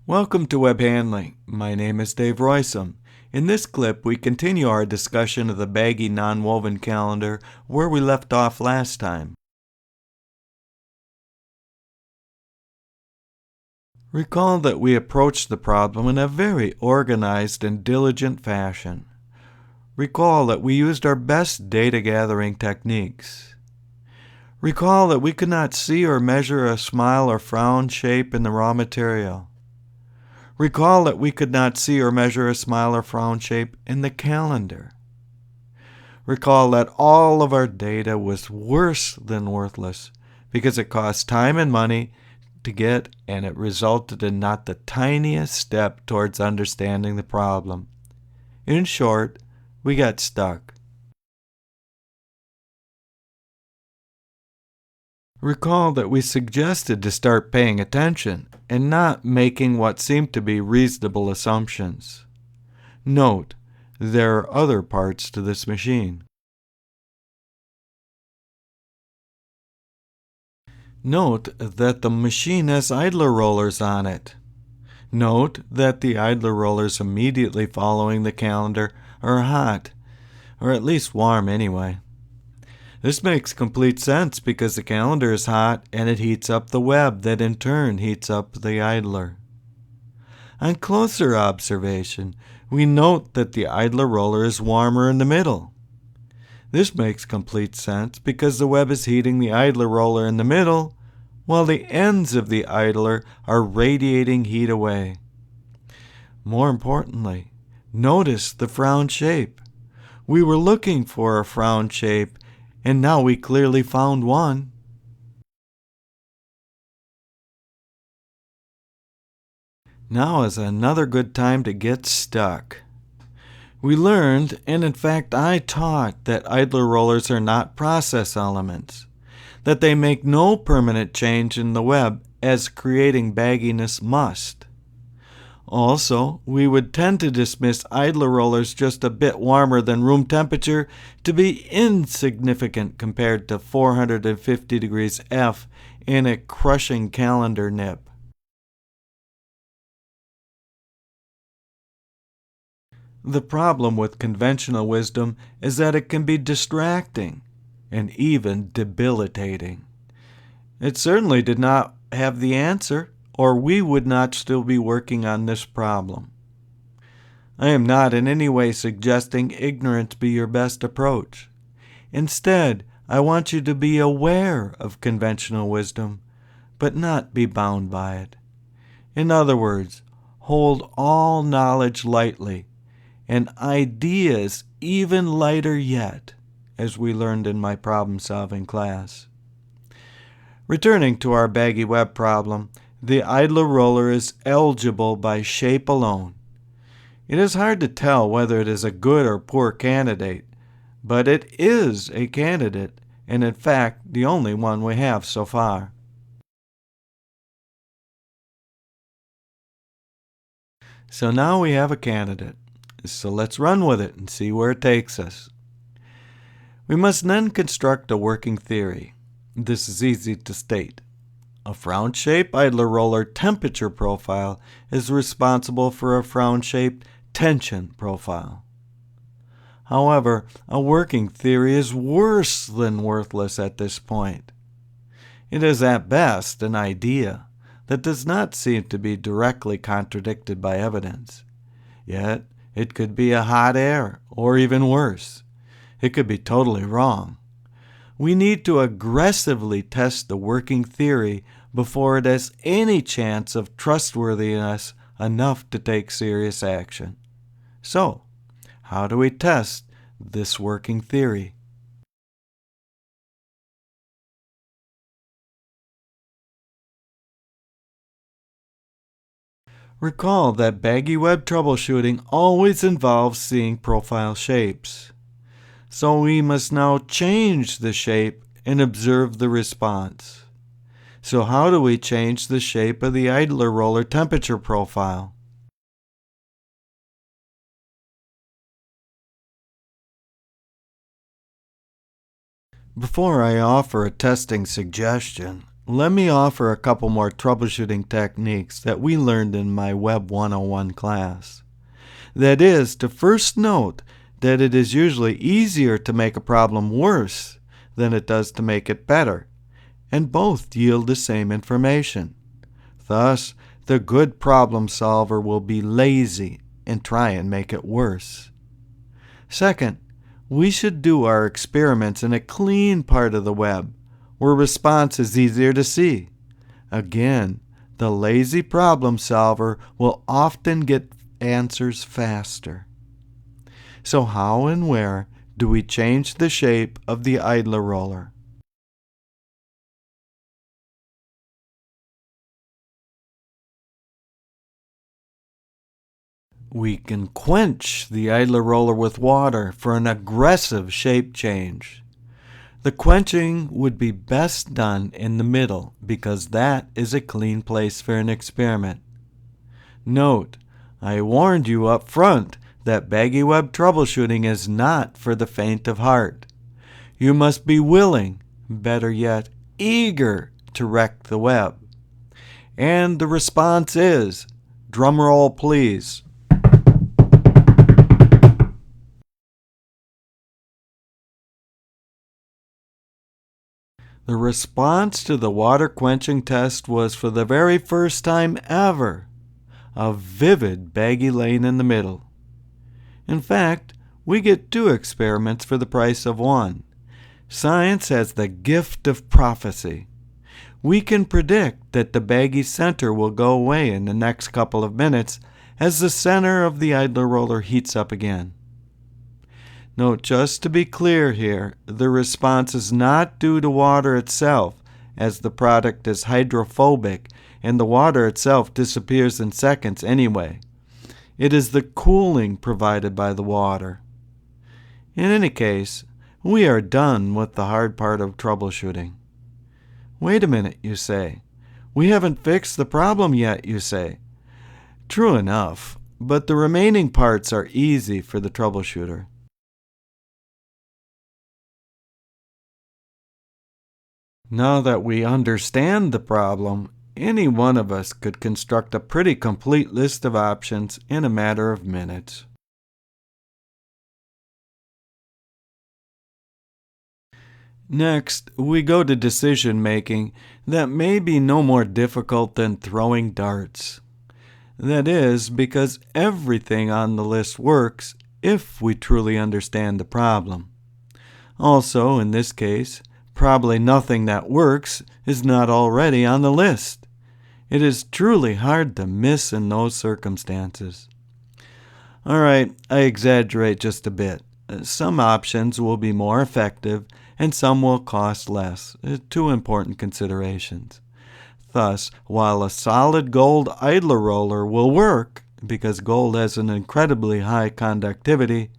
Welcome to Web Handling. My name is Dave Roisum. In this clip, we continue our discussion of the Baggy Nonwoven Calendar where we left off last time. Recall that we approached the problem in a very organized and diligent fashion. Recall that we used our best data gathering techniques. Recall that we could not see or measure a smile or frown shape in the raw material. Recall that we could not see or measure a smile or frown shape in the calendar. Recall that all of our data was worse than worthless because it cost time and money to get, and it resulted in not the tiniest step towards understanding the problem. In short, we got stuck. Recall that we suggested to start paying attention and not making what seemed to be reasonable assumptions. Note, there are other parts to this machine. Note that the machine has idler rollers on it. Note that the idler rollers immediately following the calendar are hot, or at least warm anyway. This makes complete sense because the calendar is hot and it heats up the web that in turn heats up the idler. On closer observation, we note that the idler roller is warmer in the middle. This makes complete sense because the web is heating the idler roller in the middle while the ends of the idler are radiating heat away. More importantly, notice the frown shape. We were looking for a frown shape and now we clearly found one. Now is another good time to get stuck. We learned, and in fact I taught, that idler rollers are not process elements, that they make no permanent change in the web as creating bagginess must. Also, we would tend to dismiss idler rollers just a bit warmer than room temperature to be insignificant compared to 450 degrees F in a crushing calendar nip. The problem with conventional wisdom is that it can be distracting and even debilitating. It certainly did not have the answer, or we would not still be working on this problem. I am not in any way suggesting ignorance be your best approach. Instead, I want you to be aware of conventional wisdom, but not be bound by it. In other words, hold all knowledge lightly, and ideas even lighter yet, as we learned in my problem-solving class. Returning to our baggy web problem, the idler roller is eligible by shape alone. It is hard to tell whether it is a good or poor candidate, but it is a candidate, and in fact the only one we have so far. So now we have a candidate. So let's run with it and see where it takes us. We must then construct a working theory. This is easy to state. A frown-shaped idler roller temperature profile is responsible for a frown-shaped tension profile. However, a working theory is worse than worthless at this point. It is at best an idea that does not seem to be directly contradicted by evidence. Yet, it could be a hot air, or even worse. It could be totally wrong. We need to aggressively test the working theory before it has any chance of trustworthiness enough to take serious action. So, how do we test this working theory? Recall that baggy web troubleshooting always involves seeing profile shapes. So we must now change the shape and observe the response. So how do we change the shape of the idler roller temperature profile? Before I offer a testing suggestion, let me offer a couple more troubleshooting techniques that we learned in my Web 101 class. That is, to first note that it is usually easier to make a problem worse than it does to make it better, and both yield the same information. Thus, the good problem solver will be lazy and try and make it worse. Second, we should do our experiments in a clean part of the web, where response is easier to see. Again, the lazy problem solver will often get answers faster. So how and where do we change the shape of the idler roller? We can quench the idler roller with water for an aggressive shape change. The quenching would be best done in the middle because that is a clean place for an experiment. Note, I warned you up front that Baggy web troubleshooting is not for the faint of heart. You must be willing, better yet, eager to wreck the web. And the response is, drumroll please. The response to the water quenching test was, for the very first time ever, a vivid baggy lane in the middle. In fact, we get 2 experiments for the price of 1. Science has the gift of prophecy. We can predict that the baggy center will go away in the next couple of minutes as the center of the idler roller heats up again. Note, just to be clear here, the response is not due to water itself, as the product is hydrophobic and the water itself disappears in seconds anyway. It is the cooling provided by the water. In any case, we are done with the hard part of troubleshooting. Wait a minute, you say. We haven't fixed the problem yet, you say. True enough, but the remaining parts are easy for the troubleshooter. Now that we understand the problem, any one of us could construct a pretty complete list of options in a matter of minutes. Next, we go to decision making that may be no more difficult than throwing darts. That is, because everything on the list works if we truly understand the problem. Also, in this case, probably nothing that works is not already on the list. It is truly hard to miss in those circumstances. All right, I exaggerate just a bit. Some options will be more effective and some will cost less. 2 important considerations. Thus, while a solid gold idler roller will work because gold has an incredibly high conductivity,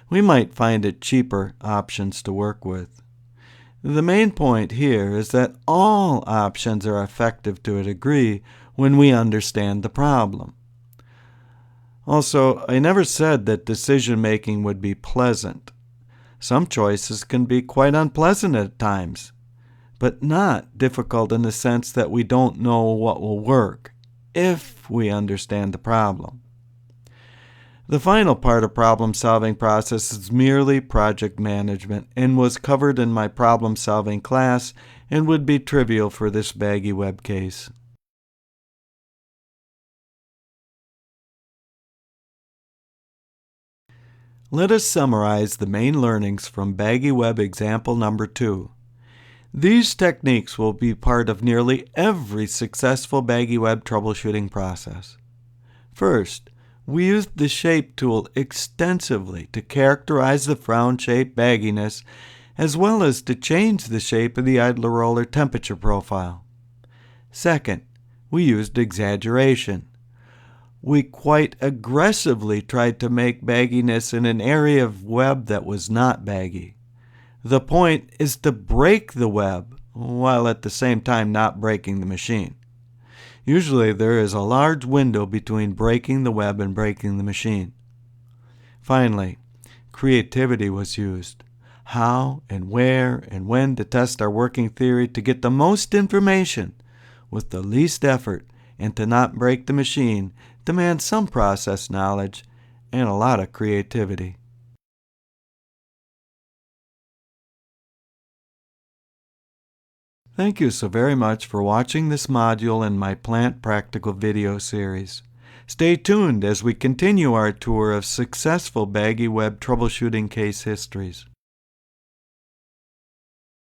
we might find it cheaper options to work with. The main point here is that all options are effective to a degree when we understand the problem. Also, I never said that decision-making would be pleasant. Some choices can be quite unpleasant at times, but not difficult in the sense that we don't know what will work if we understand the problem. The final part of problem-solving process is merely project management and was covered in my problem-solving class and would be trivial for this Baggy web case. Let us summarize the main learnings from Baggy web example number 2. These techniques will be part of nearly every successful Baggy web troubleshooting process. First, we used the shape tool extensively to characterize the frown shape bagginess as well as to change the shape of the idler roller temperature profile. Second, we used exaggeration. We quite aggressively tried to make bagginess in an area of web that was not baggy. The point is to break the web while at the same time not breaking the machine. Usually there is a large window between breaking the web and breaking the machine. Finally, creativity was used. how and where and when to test our working theory to get the most information with the least effort and to not break the machine demands some process knowledge and a lot of creativity. Thank you so very much for watching this module in my Plant Practical video series. Stay tuned as we continue our tour of successful Baggy web troubleshooting case histories.